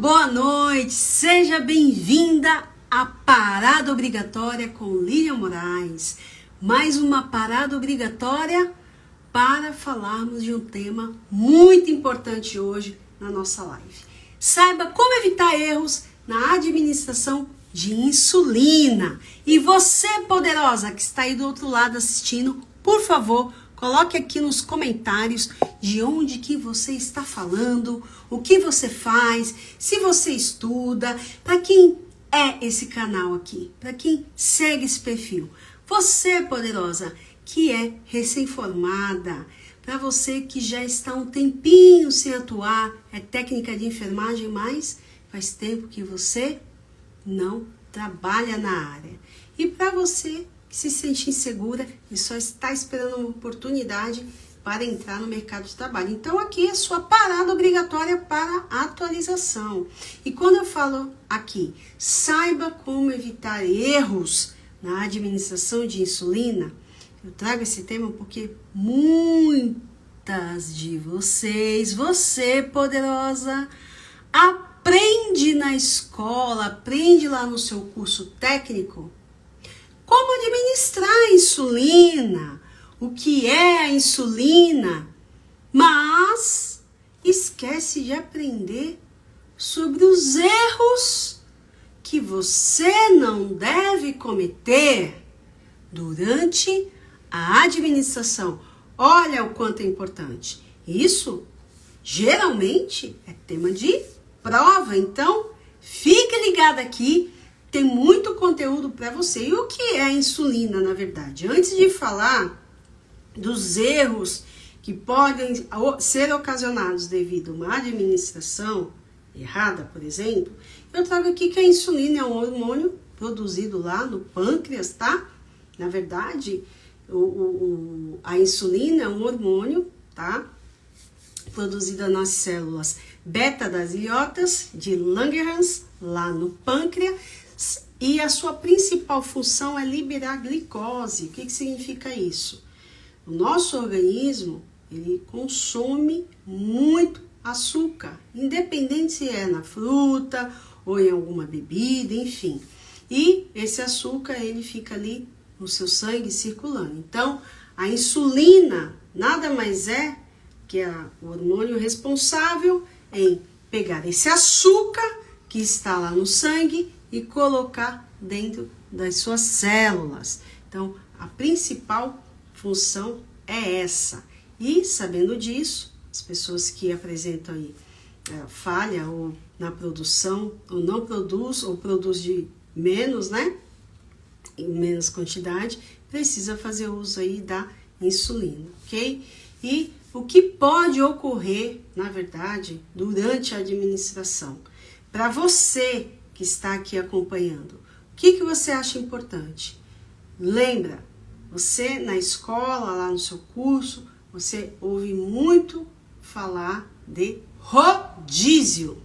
boa noite, seja bem-vinda à Parada Obrigatória com Lilian Moraes. Mais uma parada obrigatória para falarmos de um tema muito importante hoje na nossa live. Saiba como evitar erros na administração de insulina. E você, poderosa, que está aí do outro lado assistindo, por favor, coloque aqui nos comentários de onde que você está falando, o que você faz, se você estuda, para quem é esse canal aqui, para quem segue esse perfil. Você, poderosa, que é recém-formada, para você que já está um tempinho sem atuar, é técnica de enfermagem, mas faz tempo que você não trabalha na área. E para você que se sente insegura e só está esperando uma oportunidade para entrar no mercado de trabalho. Então aqui é sua parada obrigatória para atualização. E quando eu falo aqui, saiba como evitar erros na administração de insulina, eu trago esse tema porque muitas de vocês, você poderosa, aprende na escola, aprende lá no seu curso técnico, como administrar a insulina, o que é a insulina, mas esquece de aprender sobre os erros que você não deve cometer durante a administração. Olha o quanto é importante. Isso, geralmente, é tema de prova. Então, fique ligado aqui. Tem muito conteúdo para você. E o que é a insulina, na verdade? Antes de falar dos erros que podem ser ocasionados devido a uma administração errada, por exemplo, eu trago aqui que a insulina é um hormônio produzido lá no pâncreas, tá? Na verdade, a insulina é um hormônio, tá? Produzida nas células beta das ilhotas de Langerhans, lá no pâncreas, e a sua principal função é liberar glicose. O que significa isso? O nosso organismo, ele consome muito açúcar, independente se é na fruta ou em alguma bebida, enfim. E esse açúcar, ele fica ali no seu sangue circulando. Então, a insulina nada mais é que o hormônio responsável em pegar esse açúcar que está lá no sangue e colocar dentro das suas células. Então, a principal função é essa. E, sabendo disso, as pessoas que apresentam aí falha ou na produção, ou não produz, ou produz de menos, né? Em menos quantidade, precisa fazer uso aí da insulina, ok? E o que pode ocorrer, na verdade, durante a administração? Para você que está aqui acompanhando, o que você acha importante? Lembra, você na escola, lá no seu curso, você ouve muito falar de rodízio.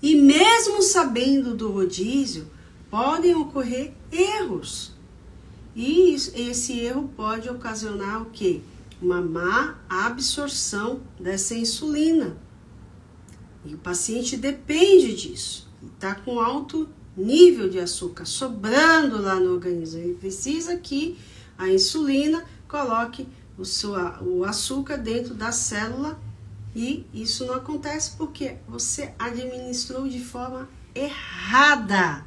E mesmo sabendo do rodízio, podem ocorrer erros. E esse erro pode ocasionar o quê? Uma má absorção dessa insulina. E o paciente depende disso. Está com alto nível de açúcar sobrando lá no organismo. Ele precisa que a insulina coloque o açúcar dentro da célula. E isso não acontece porque você administrou de forma errada.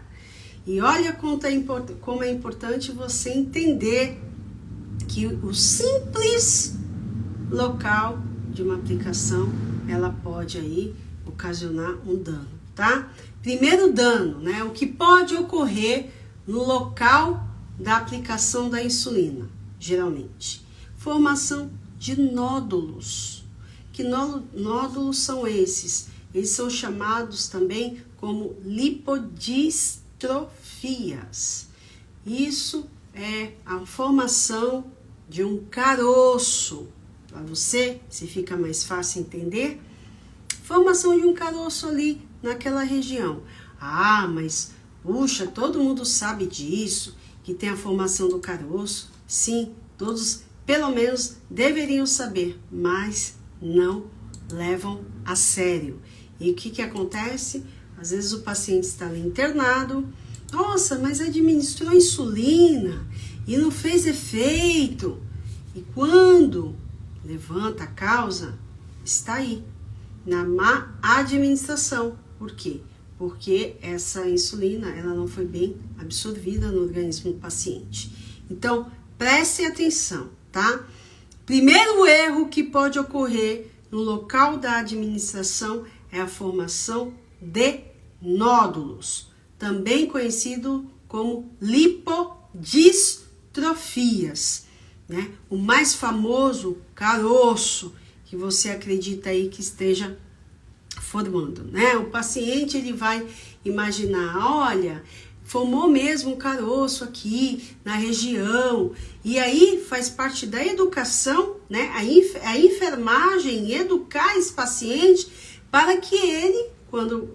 E olha como é importante você entender que o simples local de uma aplicação, ela pode aí ocasionar um dano, tá? Primeiro dano, né? O que pode ocorrer no local da aplicação da insulina, geralmente? Formação de nódulos. Que nódulos são esses? Eles são chamados também como lipodistrofias. Isso é a formação de um caroço. Para você, se fica mais fácil entender, formação de um caroço ali naquela região. Ah, mas puxa, todo mundo sabe disso, que tem a formação do caroço. Sim, todos pelo menos deveriam saber, mas não levam a sério. E o que acontece? Às vezes o paciente está ali internado, nossa, mas administrou insulina e não fez efeito. E quando levanta a causa, está aí, na má administração. Por quê? Porque essa insulina ela não foi bem absorvida no organismo do paciente. Então, preste atenção, tá? Primeiro erro que pode ocorrer no local da administração é a formação de nódulos, também conhecido como lipodistrofias, né? O mais famoso, caroço, que você acredita aí que esteja formando, né? O paciente ele vai imaginar, olha, formou mesmo um caroço aqui na região, e aí faz parte da educação, né? A enfermagem educar esse paciente para que ele, quando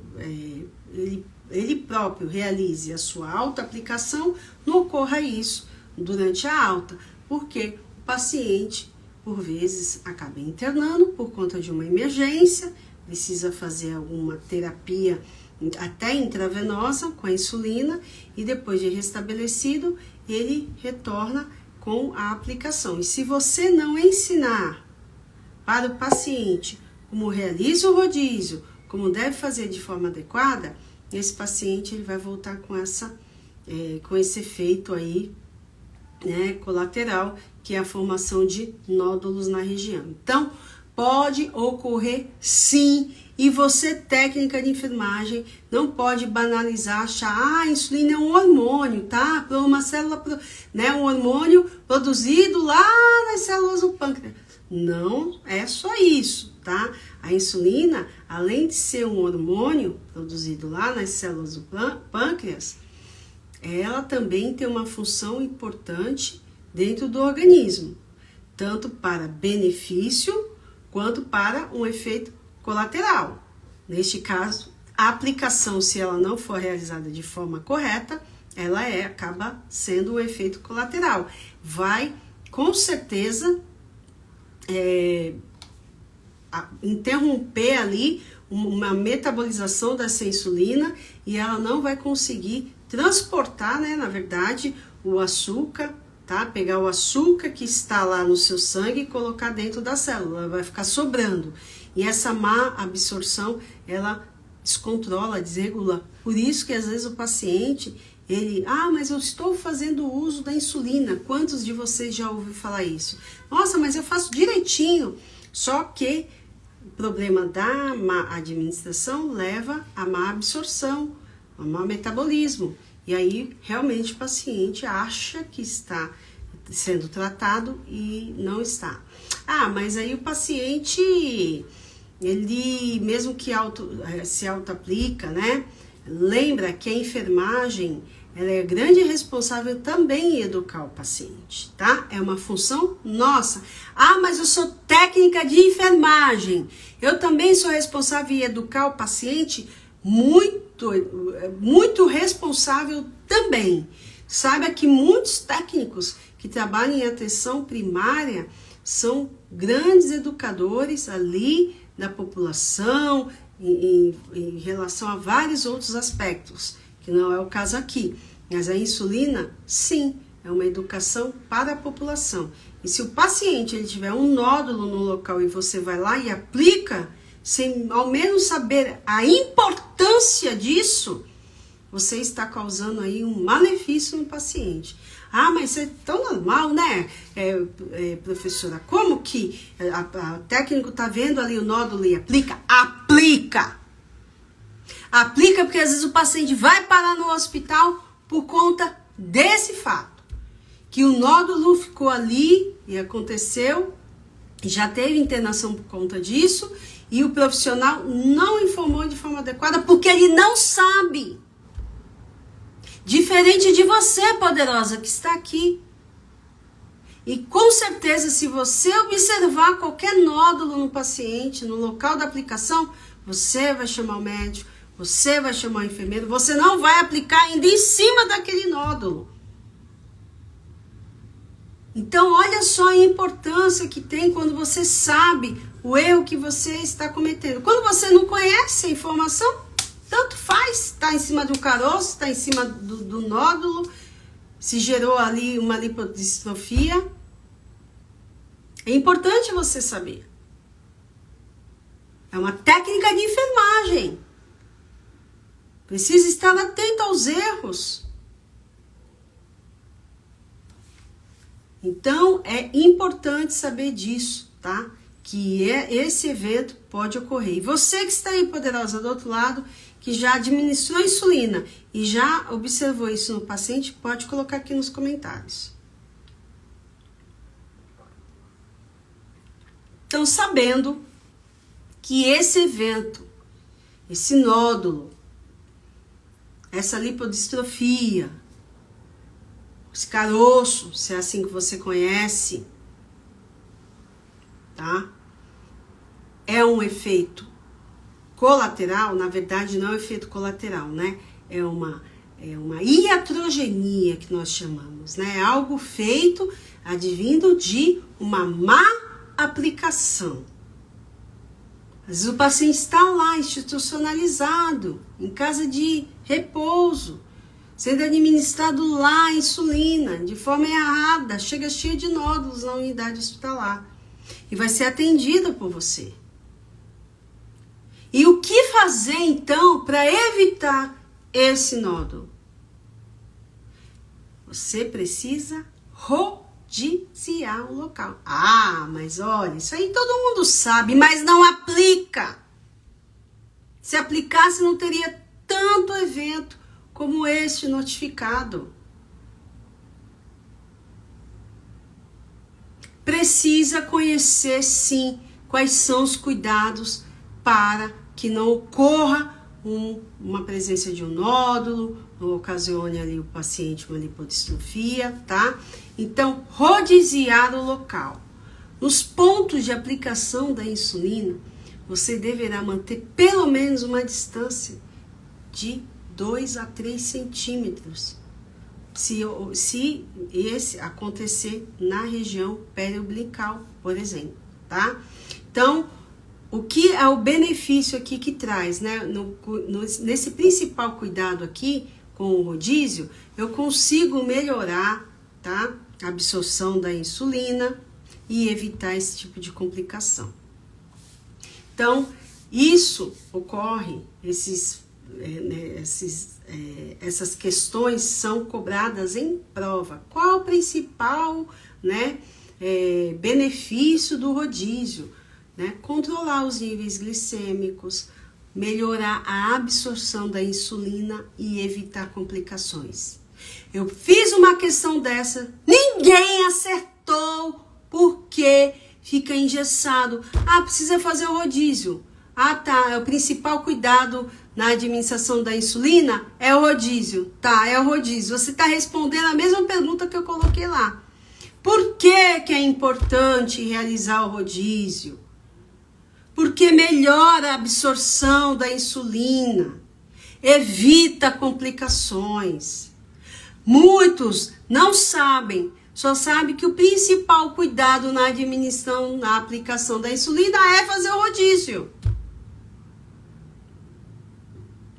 ele próprio realize a sua autoaplicação, não ocorra isso durante a alta, porque o paciente, por vezes, acaba internando por conta de uma emergência, precisa fazer alguma terapia até intravenosa com a insulina e depois de restabelecido, ele retorna com a aplicação. E se você não ensinar para o paciente como realiza o rodízio, como deve fazer de forma adequada, esse paciente ele vai voltar com esse efeito aí, né, colateral, que é a formação de nódulos na região. Então, pode ocorrer sim, e você, técnica de enfermagem, não pode banalizar, achar, a insulina é um hormônio, tá? Para uma célula, né, um hormônio produzido lá nas células do pâncreas. Não é só isso, tá? A insulina, além de ser um hormônio produzido lá nas células do pâncreas, ela também tem uma função importante dentro do organismo, tanto para benefício quanto para um efeito colateral. Neste caso, a aplicação, se ela não for realizada de forma correta, ela acaba sendo um efeito colateral. Vai, com certeza, interromper ali uma metabolização dessa insulina e ela não vai conseguir transportar, né, na verdade, o açúcar, tá? Pegar o açúcar que está lá no seu sangue e colocar dentro da célula, vai ficar sobrando. E essa má absorção, ela descontrola, desregula. Por isso que às vezes o paciente, ele, mas eu estou fazendo uso da insulina. Quantos de vocês já ouviram falar isso? Nossa, mas eu faço direitinho. Só que o problema da má administração leva a má absorção, a má metabolismo. E aí, realmente, o paciente acha que está sendo tratado e não está. Mas aí o paciente, ele mesmo que se auto-aplica, né? Lembra que a enfermagem, ela é grande responsável também em educar o paciente, tá? É uma função nossa. Mas eu sou técnica de enfermagem. Eu também sou responsável em educar o paciente, muito responsável também. Saiba que muitos técnicos que trabalham em atenção primária são grandes educadores ali da população em relação a vários outros aspectos, que não é o caso aqui. Mas a insulina, sim, é uma educação para a população. E se o paciente ele tiver um nódulo no local e você vai lá e aplica, sem ao menos saber a importância disso, você está causando aí um malefício no paciente. Mas isso é tão normal, né, professora? Como que o técnico está vendo ali o nódulo e aplica? Aplica! Aplica porque às vezes o paciente vai parar no hospital por conta desse fato. Que o nódulo ficou ali e aconteceu, já teve internação por conta disso, e o profissional não informou de forma adequada porque ele não sabe. Diferente de você, poderosa, que está aqui. E com certeza, se você observar qualquer nódulo no paciente, no local da aplicação, você vai chamar o médico, você vai chamar o enfermeiro, você não vai aplicar ainda em cima daquele nódulo. Então, olha só a importância que tem quando você sabe o erro que você está cometendo. Quando você não conhece a informação, tanto faz, está em cima do caroço, está em cima do nódulo, se gerou ali uma lipodistrofia. É importante você saber. É uma técnica de enfermagem. Precisa estar atento aos erros. Então, é importante saber disso, tá? Que esse evento pode ocorrer. E você que está aí, poderosa, do outro lado, que já administrou insulina e já observou isso no paciente, pode colocar aqui nos comentários. Então, sabendo que esse evento, esse nódulo, essa lipodistrofia, esse caroço, se é assim que você conhece, tá? É um efeito colateral, na verdade não é um efeito colateral, né? É uma iatrogenia que nós chamamos, né? É algo feito, advindo de uma má aplicação. Às vezes o paciente está lá institucionalizado, em casa de repouso, sendo administrado lá a insulina de forma errada, chega cheio de nódulos na unidade hospitalar e vai ser atendido por você. E o que fazer então para evitar esse nódulo? Você precisa rodiziar o local. Ah, mas olha, isso aí todo mundo sabe, mas não aplica. Se aplicasse não teria tanto evento como este notificado. Precisa conhecer, sim, quais são os cuidados para que não ocorra uma presença de um nódulo, não ocasione ali o paciente uma lipodistrofia, tá? Então, rodiziar o local. Nos pontos de aplicação da insulina, você deverá manter pelo menos uma distância de 2 a 3 centímetros, se esse acontecer na região periumbilical, por exemplo, tá? Então, o que é o benefício aqui que traz, né? Nesse principal cuidado aqui, com o rodízio, eu consigo melhorar, tá? A absorção da insulina e evitar esse tipo de complicação. Então, isso ocorre, essas questões são cobradas em prova. Qual o principal, né, benefício do rodízio? Né? Controlar os níveis glicêmicos, melhorar a absorção da insulina e evitar complicações. Eu fiz uma questão dessa, ninguém acertou, porque fica engessado. Ah, precisa fazer o rodízio. Ah, tá, é o principal cuidado na administração da insulina é o rodízio. Tá, é o rodízio. Você está respondendo a mesma pergunta que eu coloquei lá. Por que que é importante realizar o rodízio? Porque melhora a absorção da insulina, evita complicações. Muitos não sabem, só sabem que o principal cuidado na administração, na aplicação da insulina é fazer o rodízio.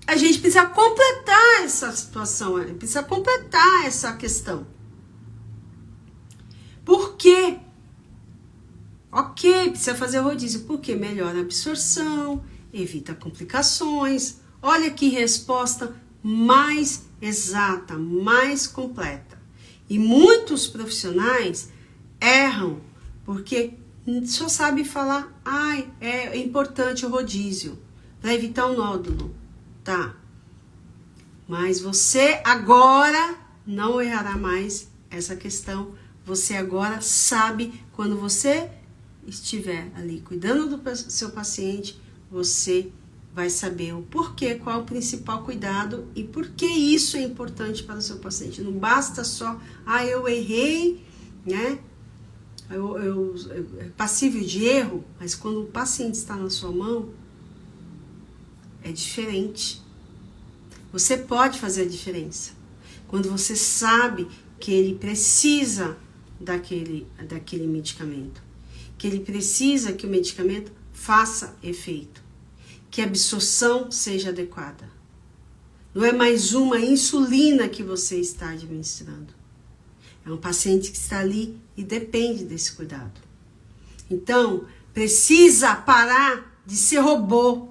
A gente precisa completar essa situação, precisa completar essa questão. Por quê? Ok, precisa fazer o rodízio, porque melhora a absorção, evita complicações. Olha que resposta mais exata, mais completa. E muitos profissionais erram, porque só sabem falar, é importante o rodízio, para evitar o nódulo, tá? Mas você agora não errará mais essa questão. Você agora sabe, quando você estiver ali cuidando do seu paciente, você vai saber o porquê, qual é o principal cuidado e por que isso é importante para o seu paciente. Não basta só, eu errei, né? Eu passível de erro, mas quando o paciente está na sua mão, é diferente. Você pode fazer a diferença. Quando você sabe que ele precisa daquele medicamento, que ele precisa que o medicamento faça efeito, que a absorção seja adequada. Não é mais uma insulina que você está administrando. É um paciente que está ali e depende desse cuidado. Então, precisa parar de ser robô.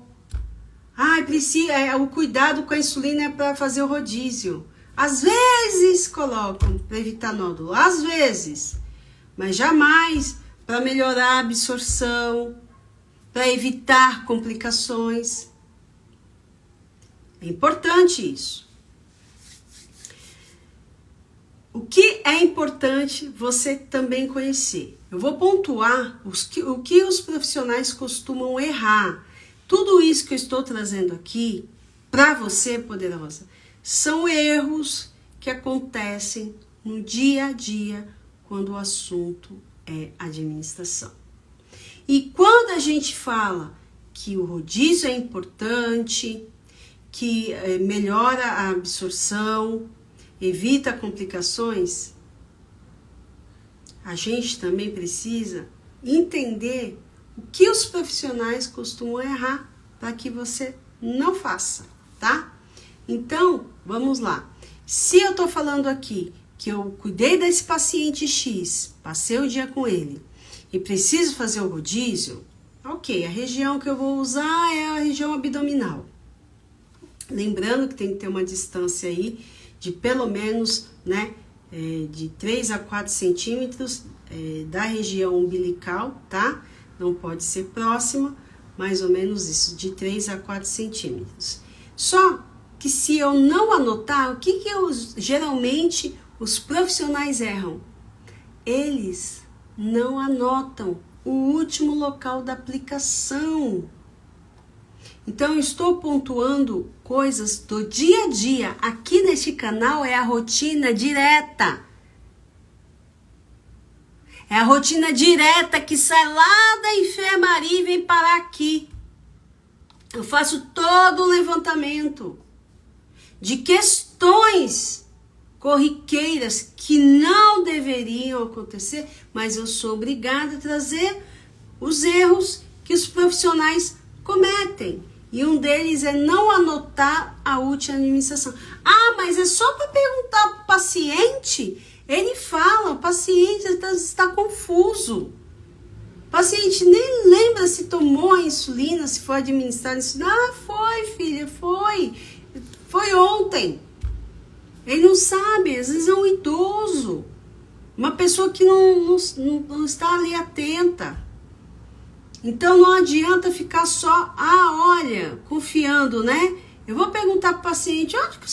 O cuidado com a insulina é para fazer o rodízio. Às vezes colocam para evitar nódulo, às vezes, mas jamais para melhorar a absorção, para evitar complicações. É importante isso. O que é importante você também conhecer? Eu vou pontuar o que os profissionais costumam errar. Tudo isso que eu estou trazendo aqui para você, poderosa, são erros que acontecem no dia a dia quando o assunto é administração. E quando a gente fala que o rodízio é importante, que melhora a absorção, evita complicações, a gente também precisa entender o que os profissionais costumam errar para que você não faça, tá? Então, vamos lá. Se eu tô falando aqui que eu cuidei desse paciente X, passei o dia com ele e preciso fazer o rodízio, ok, a região que eu vou usar é a região abdominal. Lembrando que tem que ter uma distância aí de pelo menos, de 3 a 4 centímetros da região umbilical, tá? Não pode ser próxima, mais ou menos isso, de 3 a 4 centímetros. Só que se eu não anotar, o que geralmente os profissionais erram? Eles não anotam o último local da aplicação. Então, eu estou pontuando coisas do dia a dia. Aqui neste canal é a rotina direta. É a rotina direta que sai lá da enfermaria e vem parar aqui. Eu faço todo o levantamento de questões corriqueiras que não deveriam acontecer, mas eu sou obrigada a trazer os erros que os profissionais cometem. E um deles é não anotar a última administração. Mas é só para perguntar para o paciente. Ele fala, o paciente está confuso. O paciente nem lembra se tomou a insulina, se foi administrar a insulina. Foi, filha, foi. Foi ontem. Ele não sabe, às vezes é um idoso. Uma pessoa que não está ali atenta. Então não adianta ficar só, confiando, né? Eu vou perguntar para o paciente, onde que a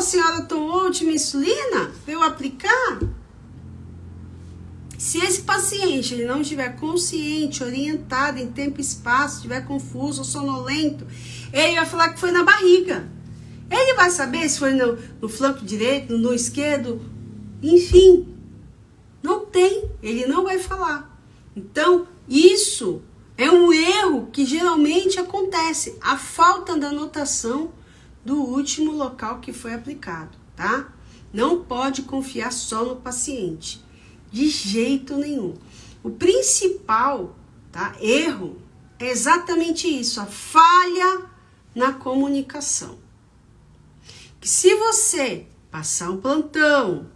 senhora tomou a última insulina para eu aplicar? Se esse paciente ele não estiver consciente, orientado em tempo e espaço, estiver confuso, sonolento, ele vai falar que foi na barriga. Ele vai saber se foi no flanco direito, no esquerdo, enfim. Não tem, ele não vai falar. Então, isso é um erro que geralmente acontece, a falta da anotação do último local que foi aplicado, tá? Não pode confiar só no paciente, de jeito nenhum. O principal, erro é exatamente isso, a falha na comunicação. Que se você passar um plantão,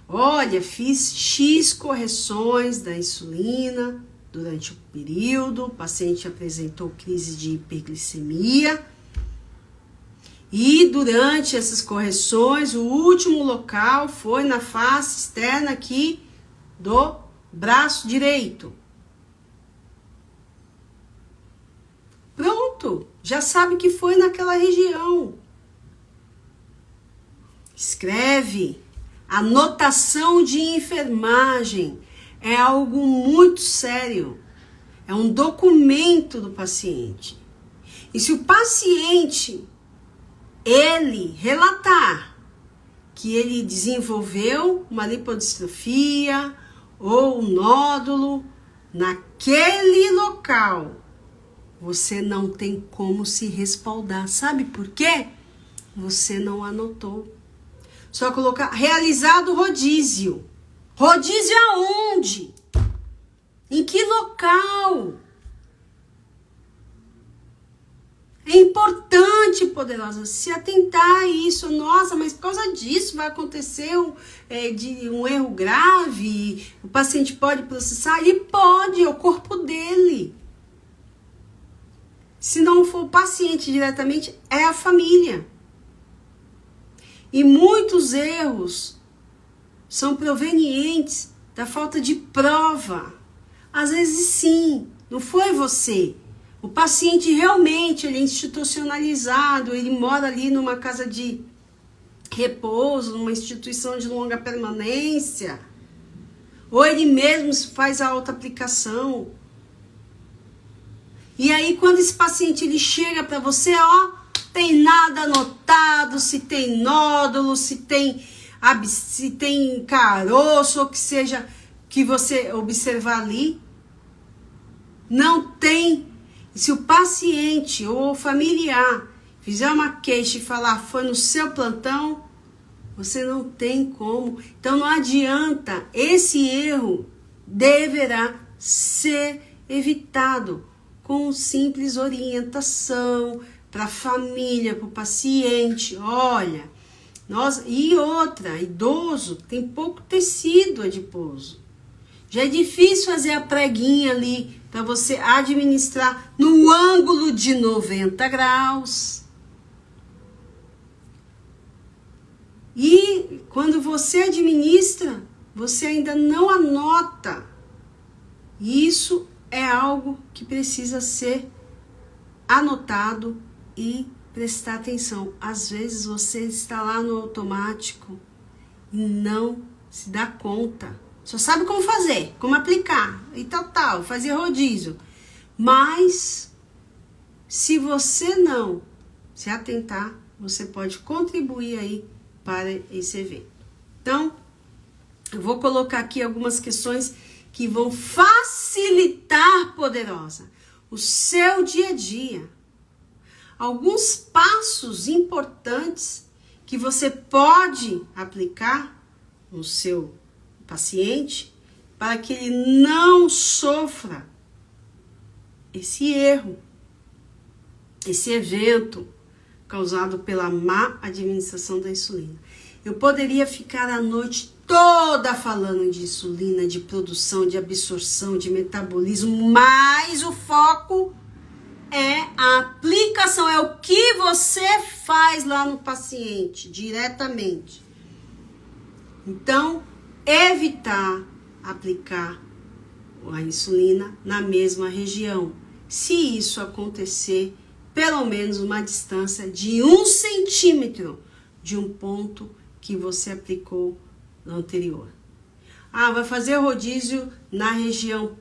olha, fiz X correções da insulina durante o período, o paciente apresentou crise de hiperglicemia e durante essas correções, o último local foi na face externa aqui do braço direito. Pronto, já sabe que foi naquela região. Escreve. Anotação de enfermagem é algo muito sério. É um documento do paciente. E se o paciente, ele relatar que ele desenvolveu uma lipodistrofia ou um nódulo naquele local, você não tem como se respaldar. Sabe por quê? Você não anotou. Só colocar realizado rodízio. Rodízio aonde? Em que local? É importante, poderosa, se atentar a isso. Nossa, mas por causa disso vai acontecer um erro grave? O paciente pode processar? Ele pode, é o corpo dele. Se não for o paciente diretamente, é a família. E muitos erros são provenientes da falta de prova. Às vezes sim, não foi você. O paciente realmente ele é institucionalizado, ele mora ali numa casa de repouso, numa instituição de longa permanência, ou ele mesmo faz a autoaplicação. E aí quando esse paciente ele chega para você, tem nada anotado, se tem nódulo, se tem caroço, ou que seja que você observar ali, não tem. Se o paciente ou o familiar fizer uma queixa e falar foi no seu plantão, você não tem como. Então não adianta, esse erro deverá ser evitado com simples orientação para a família, para o paciente. Olha, e outra, idoso tem pouco tecido adiposo. Já é difícil fazer a preguinha ali para você administrar no ângulo de 90 graus. E quando você administra, você ainda não anota. Isso é algo que precisa ser anotado e prestar atenção. Às vezes você está lá no automático e não se dá conta. Só sabe como fazer, como aplicar e tal, fazer rodízio. Mas, se você não se atentar, você pode contribuir aí para esse evento. Então, eu vou colocar aqui algumas questões que vão facilitar, poderosa, o seu dia a dia. Alguns passos importantes que você pode aplicar no seu paciente para que ele não sofra esse erro, esse evento causado pela má administração da insulina. Eu poderia ficar a noite toda falando de insulina, de produção, de absorção, de metabolismo, mas o foco é a aplicação, é o que você faz lá no paciente, diretamente. Então, evitar aplicar a insulina na mesma região. Se isso acontecer, pelo menos uma distância de 1 centímetro de um ponto que você aplicou no anterior. Vai fazer rodízio na região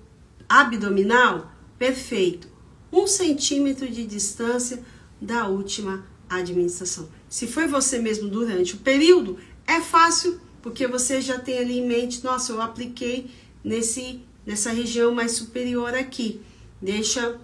abdominal? Perfeito. 1 centímetro de distância da última administração. Se foi você mesmo durante o período, é fácil, porque você já tem ali em mente, nossa, eu apliquei nessa região mais superior aqui. Deixa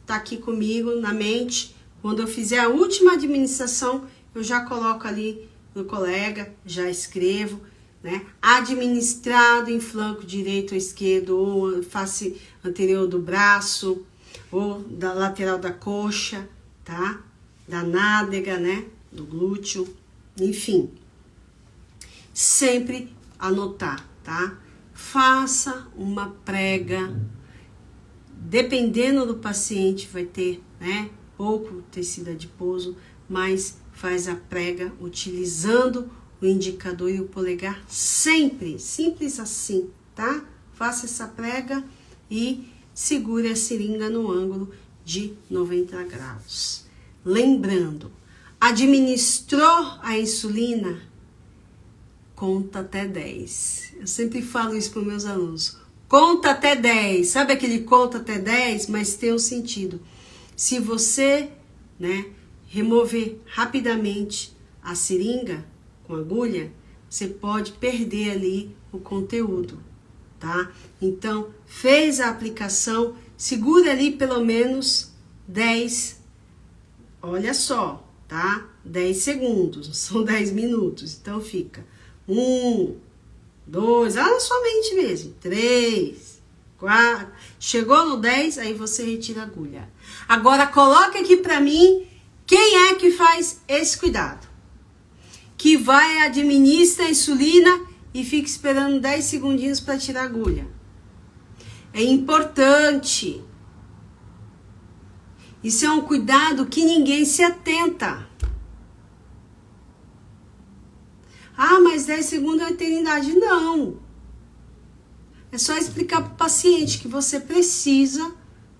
tá aqui comigo na mente. Quando eu fizer a última administração, eu já coloco ali no colega, já escrevo, né? Administrado em flanco direito ou esquerdo, ou face anterior do braço, ou da lateral da coxa, tá? Da nádega, né? Do glúteo, enfim. Sempre anotar, tá? Faça uma prega. Dependendo do paciente, vai ter, né, pouco tecido adiposo, mas faz a prega utilizando o indicador e o polegar sempre, simples assim, tá? Faça essa prega e segure a seringa no ângulo de 90 graus. Lembrando, administrou a insulina, conta até 10. Eu sempre falo isso para os meus alunos. Conta até 10. Sabe aquele conta até 10? Mas tem um sentido. Se você, né, remover rapidamente a seringa com agulha, você pode perder ali o conteúdo, tá? Então, fez a aplicação, segura ali pelo menos 10, olha só, tá? 10 segundos, são 10 minutos. Então, fica 1, 2, na sua mente mesmo, 3, Chegou no 10, aí você retira a agulha. Agora coloca aqui para mim quem é que faz esse cuidado. Que vai, administra a insulina e fica esperando 10 segundinhos para tirar a agulha. É importante. Isso é um cuidado que ninguém se atenta. Ah, mas 10 segundos é uma eternidade. Não. É só explicar para o paciente que você precisa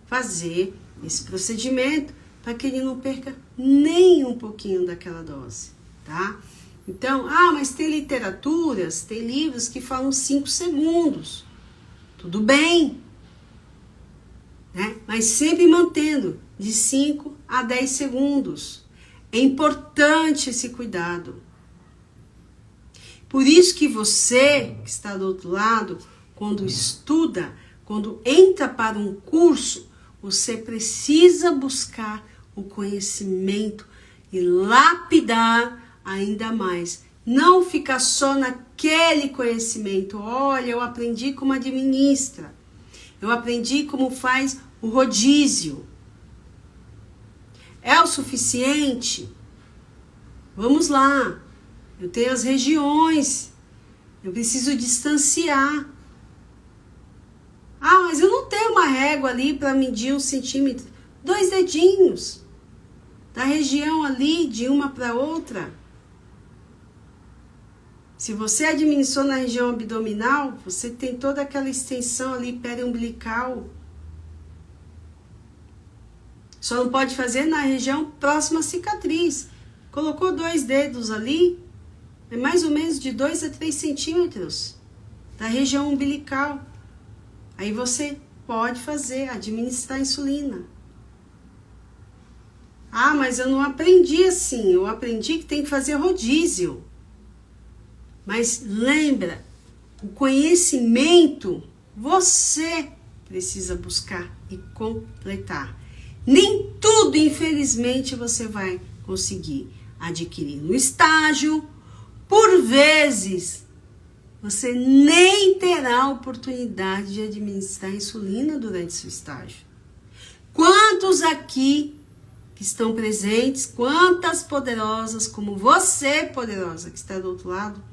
fazer esse procedimento para que ele não perca nem um pouquinho daquela dose, tá? Então, mas tem literaturas, tem livros que falam 5 segundos. Tudo bem, né? Mas sempre mantendo de 5 a 10 segundos. É importante esse cuidado. Por isso que você, que está do outro lado, quando estuda, quando entra para um curso, você precisa buscar o conhecimento e lapidar ainda mais. Não ficar só naquele conhecimento. Olha, eu aprendi como administra. Eu aprendi como faz o rodízio. É o suficiente? Vamos lá. Eu tenho as regiões. Eu preciso distanciar. Mas eu não tenho uma régua ali para medir 1 centímetro. 2 dedinhos. Da região ali, de uma para outra. Se você administrou na região abdominal, você tem toda aquela extensão ali periumbilical. Só não pode fazer na região próxima à cicatriz. Colocou 2 dedos ali, é mais ou menos de 2 a 3 centímetros da região umbilical. Aí você pode fazer, administrar insulina. Mas eu não aprendi assim. Eu aprendi que tem que fazer rodízio. Mas lembra, o conhecimento você precisa buscar e completar. Nem tudo, infelizmente, você vai conseguir adquirir no estágio. Por vezes, você nem terá a oportunidade de administrar insulina durante seu estágio. Quantos aqui que estão presentes, quantas poderosas, como você, poderosa, que está do outro lado,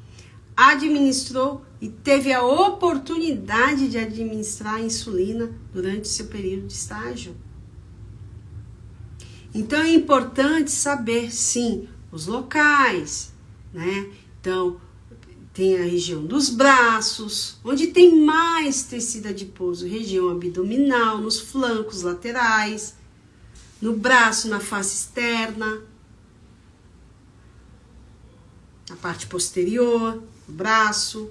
administrou e teve a oportunidade de administrar a insulina durante seu período de estágio? Então, é importante saber, sim, os locais, né? Então, tem a região dos braços, onde tem mais tecido adiposo, região abdominal, nos flancos laterais, no braço, na face externa, na parte posterior do braço,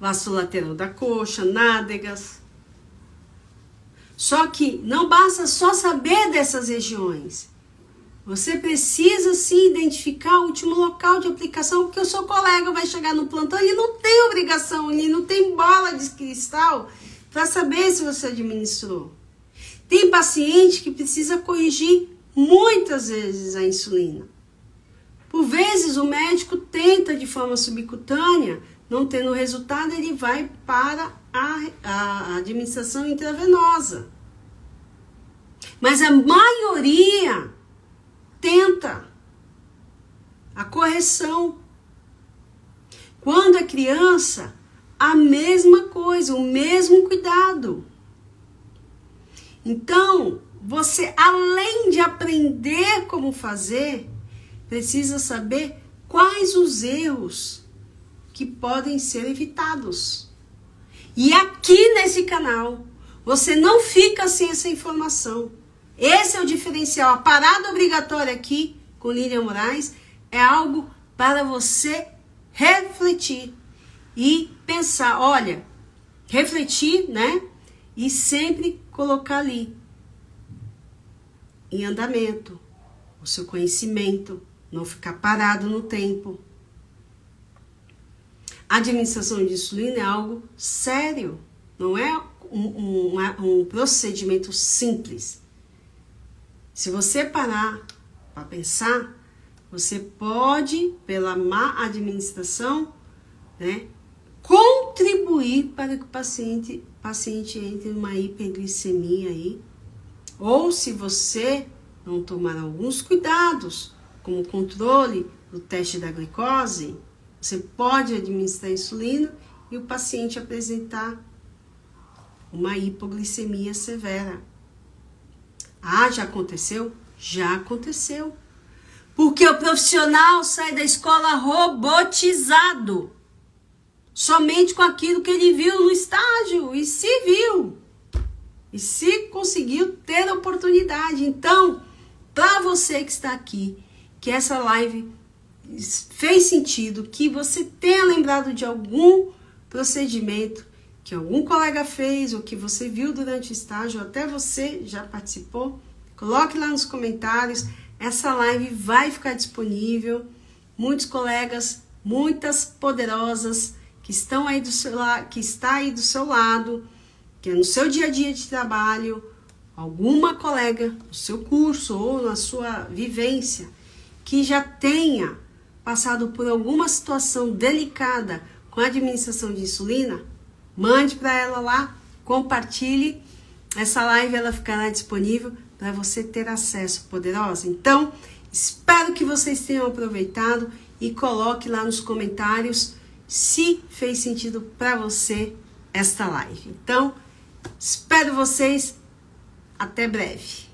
vasto lateral da coxa, nádegas. Só que não basta só saber dessas regiões. Você precisa sim identificar o último local de aplicação, porque o seu colega vai chegar no plantão e não tem obrigação, ele não tem bola de cristal para saber se você administrou. Tem paciente que precisa corrigir muitas vezes a insulina. Por vezes o médico tenta de forma subcutânea, não tendo resultado, ele vai para a administração intravenosa. Mas a maioria tenta a correção. Quando é criança, a mesma coisa, o mesmo cuidado. Então, você, além de aprender como fazer, precisa saber quais os erros que podem ser evitados. E aqui nesse canal, você não fica sem essa informação. Esse é o diferencial. A parada obrigatória aqui com Lilian Moraes é algo para você refletir e pensar, olha, refletir, né? E sempre colocar ali em andamento o seu conhecimento, não ficar parado no tempo. A administração de insulina é algo sério, não é um procedimento simples. Se você parar para pensar, você pode, pela má administração, né, contribuir para que o paciente entre numa hiperglicemia aí. Ou se você não tomar alguns cuidados, como o controle do teste da glicose, você pode administrar insulina e o paciente apresentar uma hipoglicemia severa. Ah, já aconteceu? Já aconteceu. Porque o profissional sai da escola robotizado. Somente com aquilo que ele viu no estágio. E se viu. E se conseguiu ter a oportunidade. Então, para você que está aqui, que essa live fez sentido, que você tenha lembrado de algum procedimento que algum colega fez, ou que você viu durante o estágio, ou até você já participou, coloque lá nos comentários. Essa live vai ficar disponível. Muitos colegas, muitas poderosas que estão aí do seu lado, que está aí do seu lado, que é no seu dia a dia de trabalho, alguma colega no seu curso ou na sua vivência que já tenha passado por alguma situação delicada com a administração de insulina, mande para ela lá, compartilhe. Essa live ela ficará disponível para você ter acesso, poderosa. Então, espero que vocês tenham aproveitado e coloque lá nos comentários se fez sentido para você esta live. Então, espero vocês. Até breve.